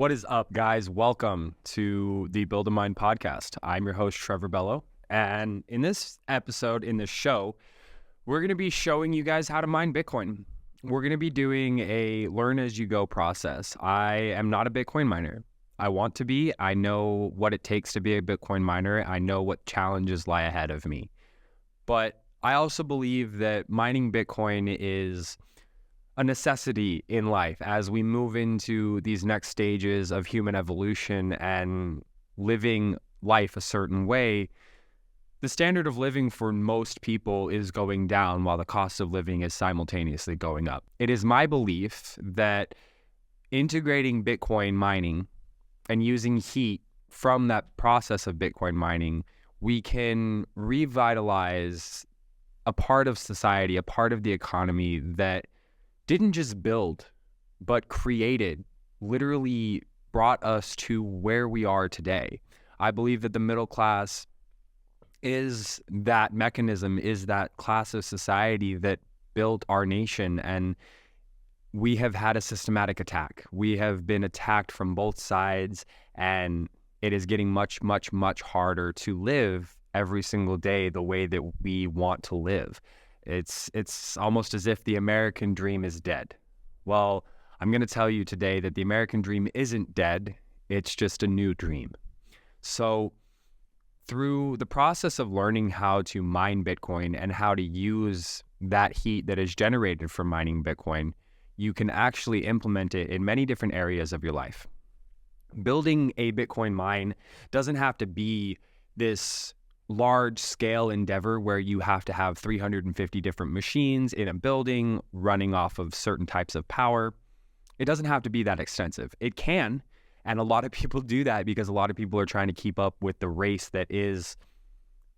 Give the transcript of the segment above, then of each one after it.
What is up, guys? Welcome to the Build a Mind podcast. I'm your host, Trevor Bello. And in this episode, in this show, we're going to be showing you guys how to mine Bitcoin. We're going to be doing a learn as you go process. I am not a Bitcoin miner. I want to be. I know what it takes to be a Bitcoin miner. I know what challenges lie ahead of me. But I also believe that mining Bitcoin is a necessity in life as we move into these next stages of human evolution and living life a certain way. The standard of living for most people is going down while the cost of living is simultaneously going up. It is my belief that integrating Bitcoin mining and using heat from that process of Bitcoin mining, we can revitalize a part of society, a part of the economy that didn't just build, but created, literally brought us to where we are today. I believe that the middle class is that mechanism, is that class of society that built our nation. And we have had a systematic attack. We have been attacked from both sides, and it is getting much, much, much harder to live every single day the way that we want to live. It's almost as if the American dream is dead. Well, I'm going to tell you today that the American dream isn't dead. It's just a new dream. So through the process of learning how to mine Bitcoin and how to use that heat that is generated from mining Bitcoin, you can actually implement it in many different areas of your life. Building a Bitcoin mine doesn't have to be this large-scale endeavor where you have to have 350 different machines in a building running off of certain types of power. It doesn't have to be that extensive. It can, and a lot of people do that because a lot of people are trying to keep up with the race that is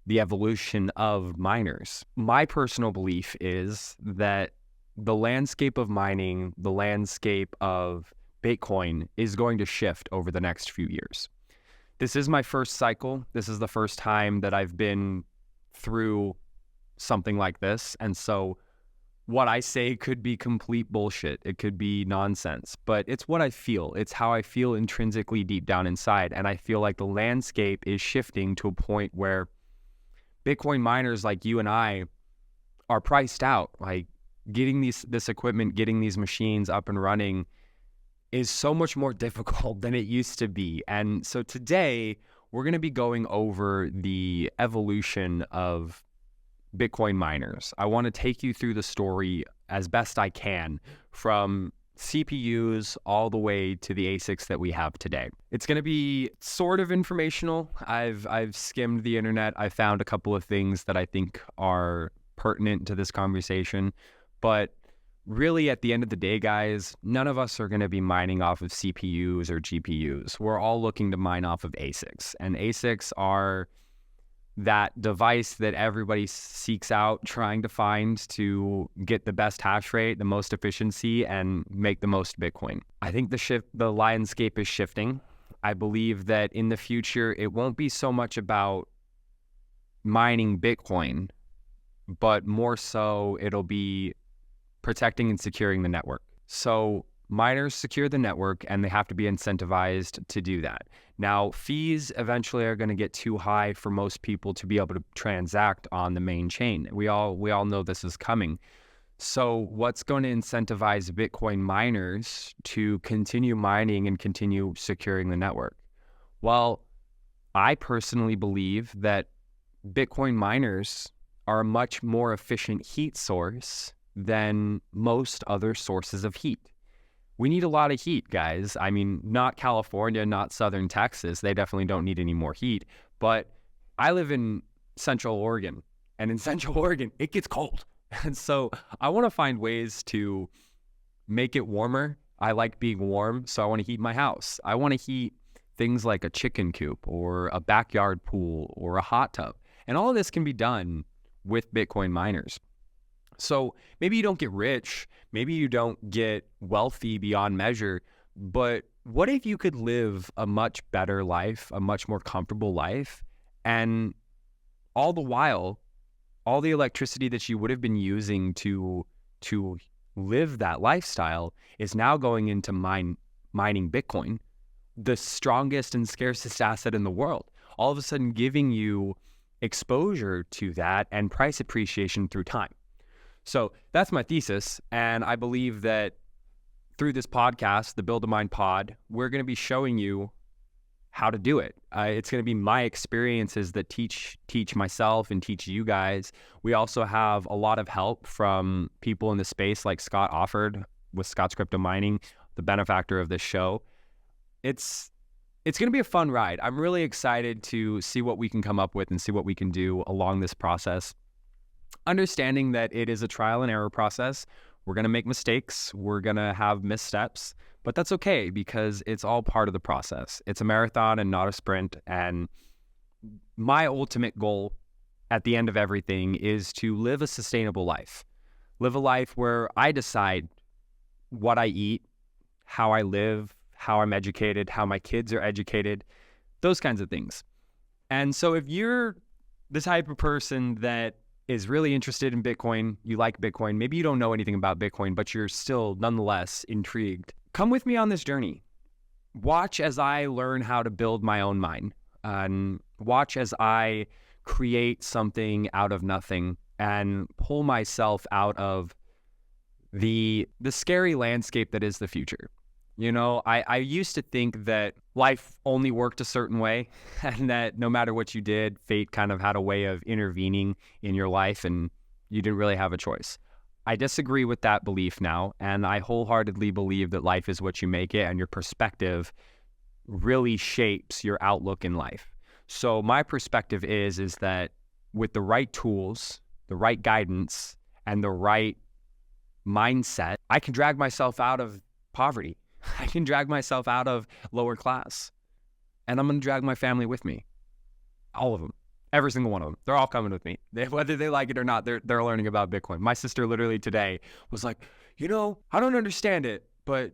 the evolution of miners. My personal belief is that the landscape of mining, the landscape of Bitcoin is going to shift over the next few years. This is my first cycle. This is the first time that I've been through something like this. And so what I say could be complete bullshit. It could be nonsense, but it's what I feel. It's how I feel intrinsically deep down inside. And I feel like the landscape is shifting to a point where Bitcoin miners like you and I are priced out. Like getting this equipment, getting these machines up and running is so much more difficult than it used to be. And so today we're going to be going over the evolution of Bitcoin miners. I want to take you through the story as best I can from CPUs all the way to the ASICs that we have today. It's going to be sort of informational. I've skimmed the internet. I found a couple of things that I think are pertinent to this conversation, but really, at the end of the day, guys, none of us are going to be mining off of CPUs or GPUs. We're all looking to mine off of ASICs. And ASICs are that device that everybody seeks out, trying to find to get the best hash rate, the most efficiency, and make the most Bitcoin. I think the landscape is shifting. I believe that in the future, it won't be so much about mining Bitcoin, but more so it'll be protecting and securing the network. So miners secure the network and they have to be incentivized to do that. Now, fees eventually are going to get too high for most people to be able to transact on the main chain. We all know this is coming. So what's going to incentivize Bitcoin miners to continue mining and continue securing the network? Well, I personally believe that Bitcoin miners are a much more efficient heat source than most other sources of heat. We need a lot of heat, guys. I mean, not California, not Southern Texas. They definitely don't need any more heat. But I live in Central Oregon, and in Central Oregon, it gets cold. And so I want to find ways to make it warmer. I like being warm, so I want to heat my house. I want to heat things like a chicken coop or a backyard pool or a hot tub. And all of this can be done with Bitcoin miners. So maybe you don't get rich, maybe you don't get wealthy beyond measure, but what if you could live a much better life, a much more comfortable life, and all the while, all the electricity that you would have been using to live that lifestyle is now going into mining Bitcoin, the strongest and scarcest asset in the world, all of a sudden giving you exposure to that and price appreciation through time. So that's my thesis. And I believe that through this podcast, the Build a Mind Pod, we're going to be showing you how to do it. It's going to be my experiences that teach myself and teach you guys. We also have a lot of help from people in the space like Scott Offord with Scott's Crypto Mining, the benefactor of this show. It's going to be a fun ride. I'm really excited to see what we can come up with and see what we can do along this process. Understanding that it is a trial and error process. We're going to make mistakes. We're going to have missteps, but that's okay because it's all part of the process. It's a marathon and not a sprint. And my ultimate goal at the end of everything is to live a sustainable life. Live a life where I decide what I eat, how I live, how I'm educated, how my kids are educated, those kinds of things. And so if you're the type of person that is really interested in Bitcoin, you like Bitcoin, maybe you don't know anything about Bitcoin, but you're still nonetheless intrigued, come with me on this journey. Watch as I learn how to build my own mine, and watch as I create something out of nothing and pull myself out of the scary landscape that is the future. You know, I used to think that life only worked a certain way and that no matter what you did, fate kind of had a way of intervening in your life and you didn't really have a choice. I disagree with that belief now, and I wholeheartedly believe that life is what you make it and your perspective really shapes your outlook in life. So my perspective is that with the right tools, the right guidance, and the right mindset, I can drag myself out of poverty. I can drag myself out of lower class, and I'm going to drag my family with me. All of them. Every single one of them. They're all coming with me. Whether they like it or not, they're learning about Bitcoin. My sister literally today was like, you know, I don't understand it, but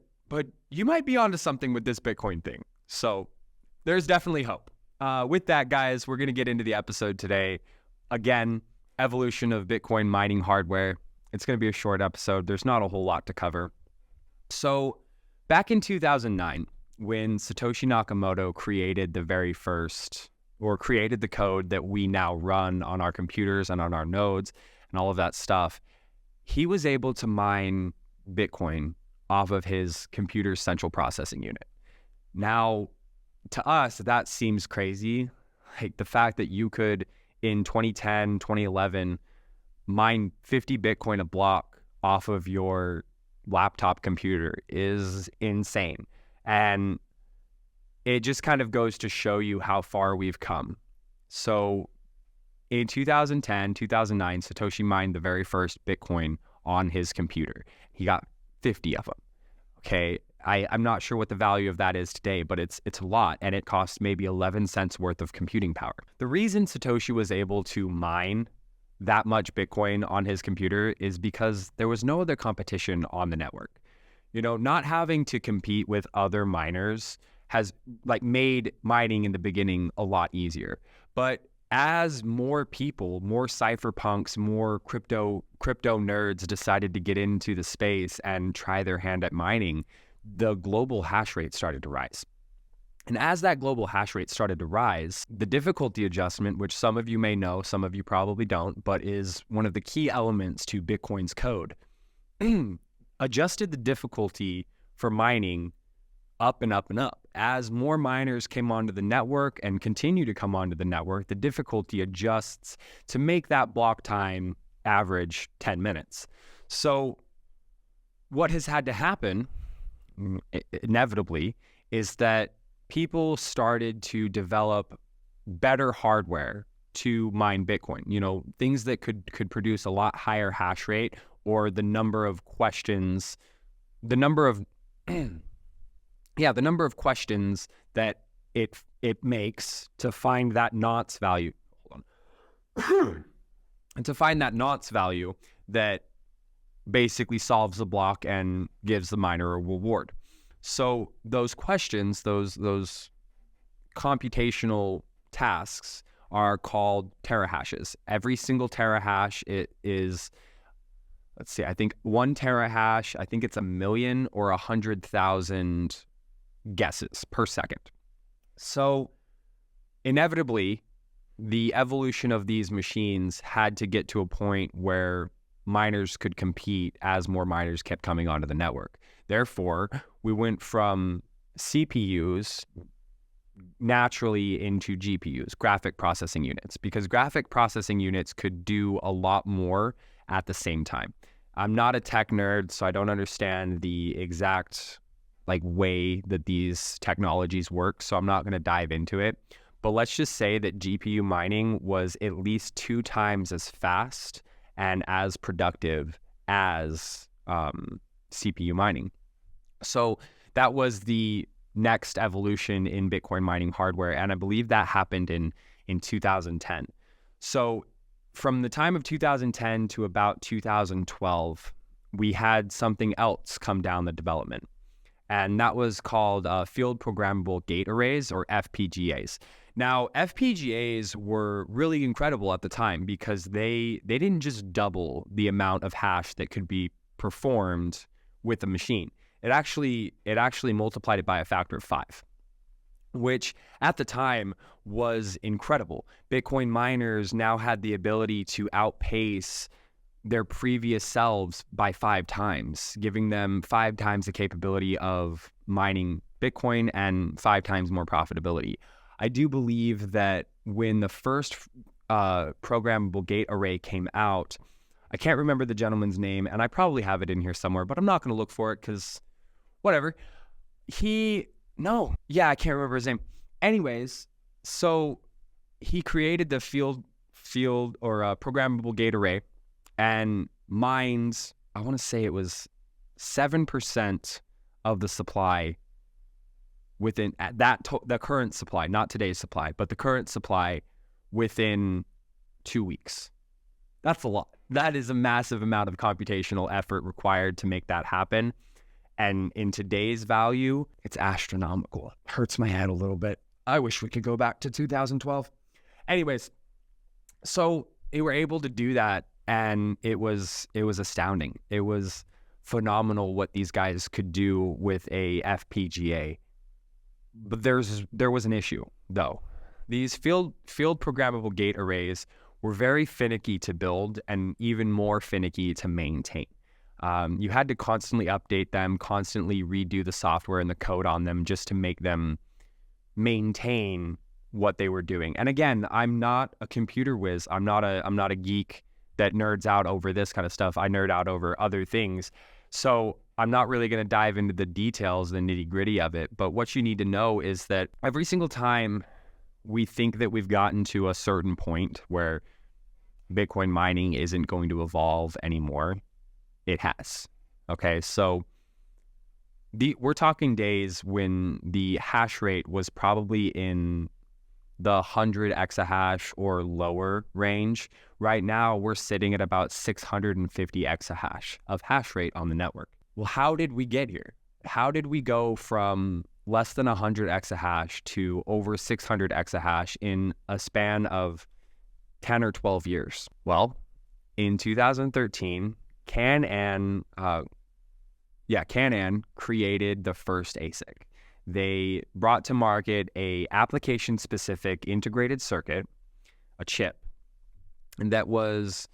you might be onto something with this Bitcoin thing. So there's definitely hope. With that, guys, we're going to get into the episode today. Again, evolution of Bitcoin mining hardware. It's going to be a short episode. There's not a whole lot to cover. So back in 2009, when Satoshi Nakamoto created the code that we now run on our computers and on our nodes and all of that stuff, he was able to mine Bitcoin off of his computer's central processing unit. Now, to us, that seems crazy. Like the fact that you could, in 2010, 2011, mine 50 Bitcoin a block off of your laptop computer is insane. And it just kind of goes to show you how far we've come. So in 2010, 2009, Satoshi mined the very first Bitcoin on his computer. He got 50 of them. Okay, I'm not sure what the value of that is today, but it's a lot, and it costs maybe 11 cents worth of computing power. The reason Satoshi was able to mine that much Bitcoin on his computer is because there was no other competition on the network. You know, not having to compete with other miners has made mining in the beginning a lot easier. But as more people, more cypherpunks, more crypto nerds decided to get into the space and try their hand at mining, the global hash rate started to rise. And as that global hash rate started to rise, the difficulty adjustment, which some of you may know, some of you probably don't, but is one of the key elements to Bitcoin's code, adjusted the difficulty for mining up and up and up. As more miners came onto the network and continue to come onto the network, the difficulty adjusts to make that block time average 10 minutes. So what has had to happen, inevitably, is that people started to develop better hardware to mine Bitcoin. You know, things that could produce a lot higher hash rate, or the number of questions, the number of that it makes to find that nonce value. Hold on. And to find that nonce value that basically solves the block and gives the miner a reward. So those questions, those computational tasks are called terahashes. Every single terahash, it is, let's see, I think one terahash, I think it's 1 million or 100,000 guesses per second. So inevitably, the evolution of these machines had to get to a point where miners could compete as more miners kept coming onto the network. Therefore, we went from CPUs naturally into GPUs, graphic processing units, because graphic processing units could do a lot more at the same time. I'm not a tech nerd, so I don't understand the exact way that these technologies work, so I'm not going to dive into it. But let's just say that GPU mining was at least 2 times as fast and as productive as CPU mining. So that was the next evolution in Bitcoin mining hardware, and I believe that happened in 2010. So from the time of 2010 to about 2012, we had something else come down the development, and that was called field programmable gate arrays, or FPGAs. Now, FPGAs were really incredible at the time because they didn't just double the amount of hash that could be performed with a machine. It actually multiplied it by a factor of 5, which at the time was incredible. Bitcoin miners now had the ability to outpace their previous selves by 5 times, giving them 5 times the capability of mining Bitcoin and 5 times more profitability. I do believe that when the first programmable gate array came out, I can't remember the gentleman's name, and I probably have it in here somewhere, but I'm not going to look for it because whatever. I can't remember his name. Anyways, so he created the field or programmable gate array and mined, I want to say it was 7% of the supply within the current supply, not today's supply, but the current supply within 2 weeks. That's a lot. That is a massive amount of computational effort required to make that happen. And in today's value, it's astronomical. It hurts my head a little bit. I wish we could go back to 2012. Anyways, so they were able to do that, and it was astounding. It was phenomenal what these guys could do with a FPGA. But there was an issue, though. These field programmable gate arrays were very finicky to build and even more finicky to maintain. You had to constantly update them, constantly redo the software and the code on them just to make them maintain what they were doing. And again, I'm not a computer whiz. I'm not a geek that nerds out over this kind of stuff. I nerd out over other things. So I'm not really going to dive into the details, the nitty gritty of it. But what you need to know is that every single time we think that we've gotten to a certain point where Bitcoin mining isn't going to evolve anymore, it has. Okay, so we're talking days when the hash rate was probably in the 100 exahash or lower range. Right now, we're sitting at about 650 exahash of hash rate on the network. Well, how did we get here? How did we go from less than 100 exahash to over 600 exahash in a span of 10 or 12 years? Well, in 2013, Canaan created the first ASIC. They brought to market a application-specific integrated circuit, a chip, that was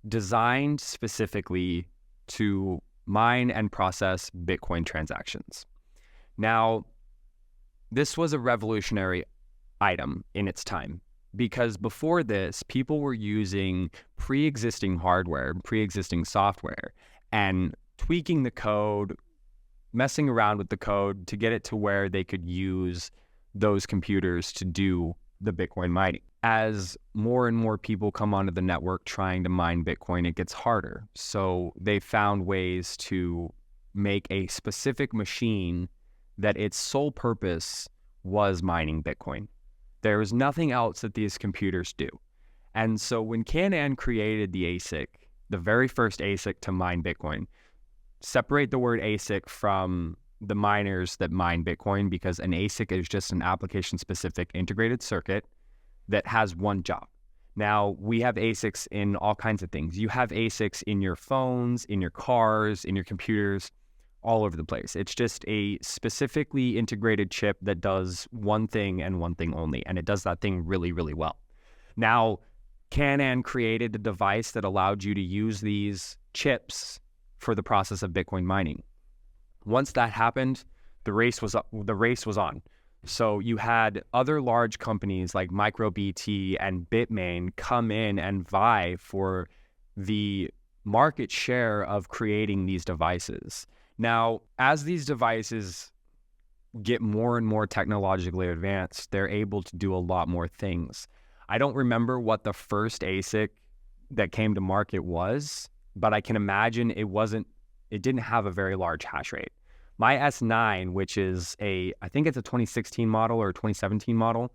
designed specifically to mine and process Bitcoin transactions. Now, this was a revolutionary item in its time, because before this, people were using pre-existing hardware, pre-existing software, and tweaking the code, messing around with the code to get it to where they could use those computers to do the Bitcoin mining. As more and more people come onto the network trying to mine Bitcoin, it gets harder. So they found ways to make a specific machine that its sole purpose was mining Bitcoin. There was nothing else that these computers do. And so when Canaan created the ASIC, the very first ASIC to mine Bitcoin, separate the word ASIC from the miners that mine Bitcoin, because an ASIC is just an application-specific integrated circuit that has one job. Now, we have ASICs in all kinds of things. You have ASICs in your phones, in your cars, in your computers, all over the place. It's just a specifically integrated chip that does one thing and one thing only, and it does that thing really, really well. Now, Canaan created a device that allowed you to use these chips for the process of Bitcoin mining. Once that happened, the race was on. So you had other large companies like MicroBT and Bitmain come in and vie for the market share of creating these devices. Now, as these devices get more and more technologically advanced, they're able to do a lot more things. I don't remember what the first ASIC that came to market was, but I can imagine it didn't have a very large hash rate. My S9, which is I think it's a 2016 model or 2017 model,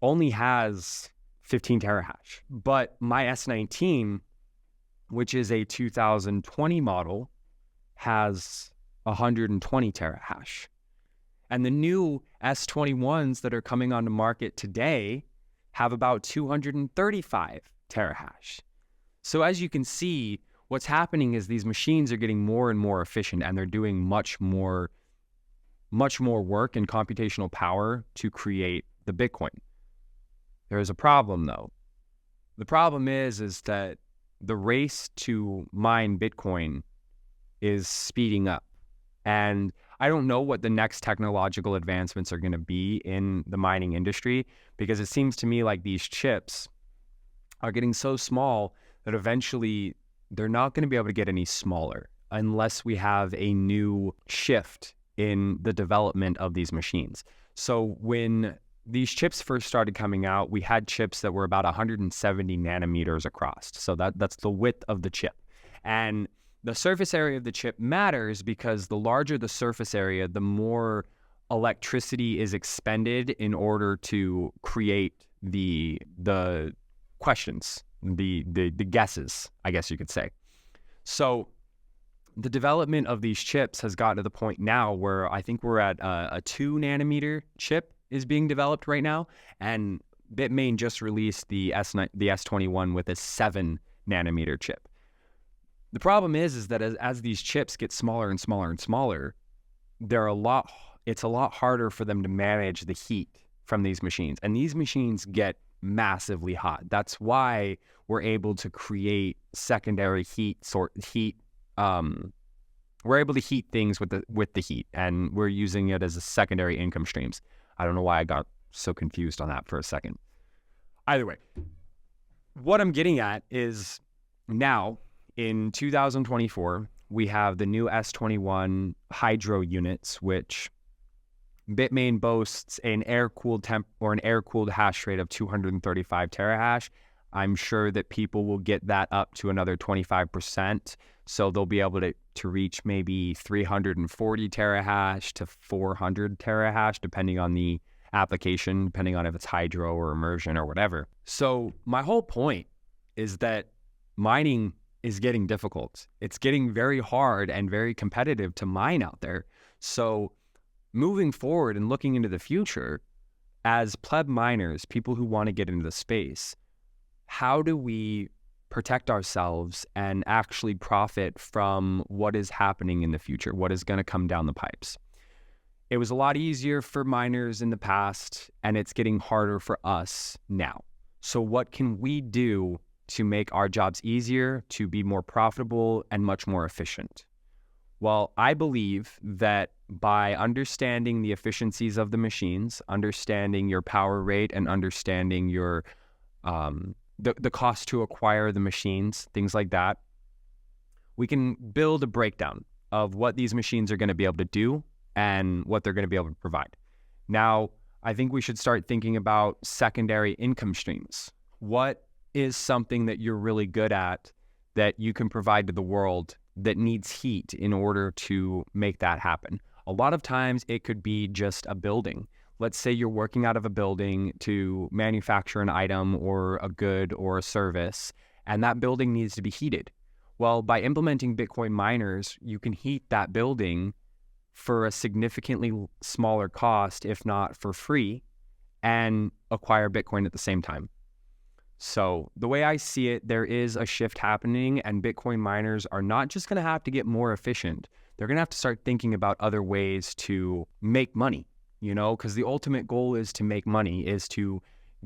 only has 15 terahash. But my S19, which is a 2020 model, has 120 terahash. And the new S21s that are coming onto market today have about 235 terahash. So as you can see, what's happening is these machines are getting more and more efficient, and they're doing much more work and computational power to create the Bitcoin. There is a problem, though. The problem is that the race to mine Bitcoin is speeding up. And I don't know what the next technological advancements are going to be in the mining industry, because it seems to me like these chips are getting so small that eventually they're not going to be able to get any smaller unless we have a new shift in the development of these machines. So when these chips first started coming out, we had chips that were about 170 nanometers across. So that's the width of the chip. And the surface area of the chip matters because the larger the surface area, the more electricity is expended in order to create the questions, the guesses, I guess you could say. So the development of these chips has gotten to the point now where I think we're at a 2 nanometer chip is being developed right now, and Bitmain just released the S21 with a 7 nanometer chip. The problem is that as these chips get smaller and smaller and smaller, it's a lot harder for them to manage the heat from these machines, and these machines get massively hot. That's why we're able to create secondary we're able to heat things with the heat, and we're using it as a secondary income streams. I don't know why I got so confused on that for a second. Either way, what I'm getting at is now in 2024, we have the new S21 hydro units, which Bitmain boasts an air-cooled hash rate of 235 terahash. I'm sure that people will get that up to another 25%. So they'll be able to reach maybe 340 terahash to 400 terahash, depending on the application, depending on if it's hydro or immersion or whatever. So my whole point is that mining is getting difficult. It's getting very hard and very competitive to mine out there. So moving forward and looking into the future, as pleb miners, people who want to get into the space, how do we protect ourselves and actually profit from what is happening in the future, what is going to come down the pipes? It was a lot easier for miners in the past, and it's getting harder for us now. So what can we do to make our jobs easier, to be more profitable and much more efficient? Well, I believe that by understanding the efficiencies of the machines, understanding your power rate, and understanding your the cost to acquire the machines, things like that, we can build a breakdown of what these machines are going to be able to do and what they're going to be able to provide. Now, I think we should start thinking about secondary income streams. What is something that you're really good at that you can provide to the world that needs heat in order to make that happen? A lot of times it could be just a building. Let's say you're working out of a building to manufacture an item or a good or a service, and that building needs to be heated. Well, by implementing Bitcoin miners, you can heat that building for a significantly smaller cost, if not for free, and acquire Bitcoin at the same time. So the way I see it, there is a shift happening, and Bitcoin miners are not just going to have to get more efficient. They're going to have to start thinking about other ways to make money, because the ultimate goal is to make money, is to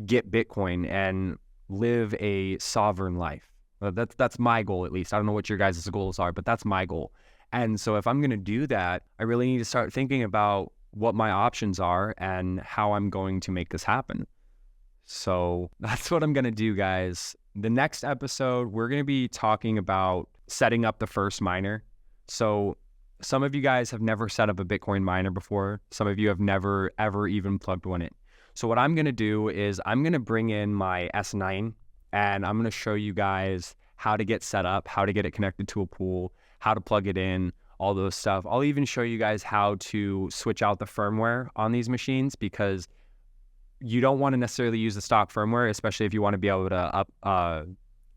get Bitcoin and live a sovereign life. That's my goal, at least. I don't know what your guys' goals are, but that's my goal. And so if I'm going to do that, I really need to start thinking about what my options are and how I'm going to make this happen. So that's what I'm going to do, guys. The next episode, we're going to be talking about setting up the first miner. So some of you guys have never set up a Bitcoin miner before. Some of you have never, ever even plugged one in. So what I'm going to do is I'm going to bring in my S9 and I'm going to show you guys how to get set up, how to get it connected to a pool, how to plug it in, all those stuff. I'll even show you guys how to switch out the firmware on these machines, because you don't want to necessarily use the stock firmware, especially if you want to be able to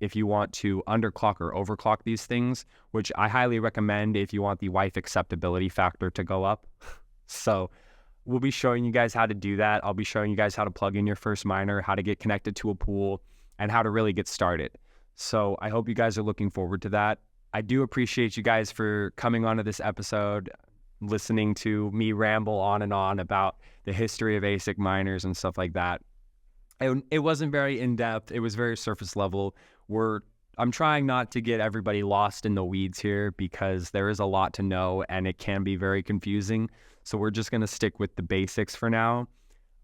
if you want to underclock or overclock these things, which I highly recommend if you want the wife acceptability factor to go up. So we'll be showing you guys how to do that. I'll be showing you guys how to plug in your first miner, how to get connected to a pool, and how to really get started. So I hope you guys are looking forward to that. I do appreciate you guys for coming onto this episode, listening to me ramble on and on about the history of ASIC miners and stuff like that. It wasn't very in-depth. It was very surface level. I'm trying not to get everybody lost in the weeds here, because there is a lot to know and it can be very confusing. So we're just going to stick with the basics for now.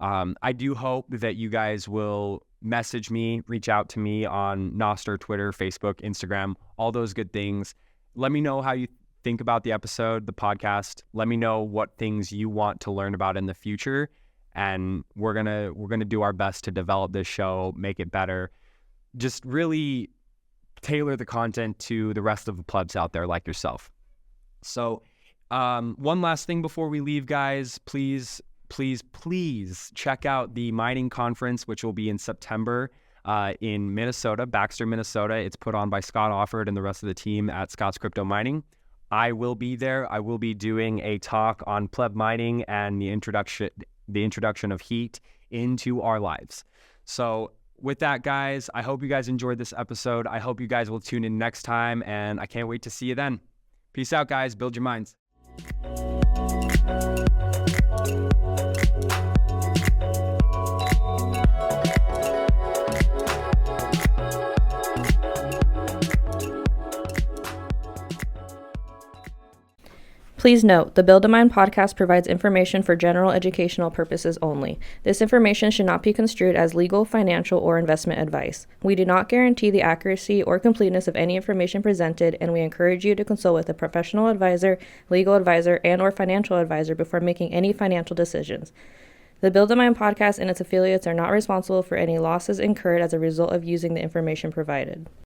I do hope that you guys will message me, reach out to me on Nostr, Twitter, Facebook, Instagram, all those good things. Let me know how you think about the episode, the podcast. Let me know what things you want to learn about in the future. And we're gonna do our best to develop this show, make it better, just really tailor the content to the rest of the plebs out there like yourself. So one last thing before we leave, guys, please check out the mining conference, which will be in September in Minnesota, Baxter, Minnesota. It's put on by Scott Offord and the rest of the team at Scott's Crypto Mining. I will be there. I will be doing a talk on pleb mining and the introduction of heat into our lives. So with that, guys, I hope you guys enjoyed this episode. I hope you guys will tune in next time, and I can't wait to see you then. Peace out, guys. Build your minds. Please note, the Build a Mind podcast provides information for general educational purposes only. This information should not be construed as legal, financial, or investment advice. We do not guarantee the accuracy or completeness of any information presented, and we encourage you to consult with a professional advisor, legal advisor, and/or financial advisor before making any financial decisions. The Build a Mind podcast and its affiliates are not responsible for any losses incurred as a result of using the information provided.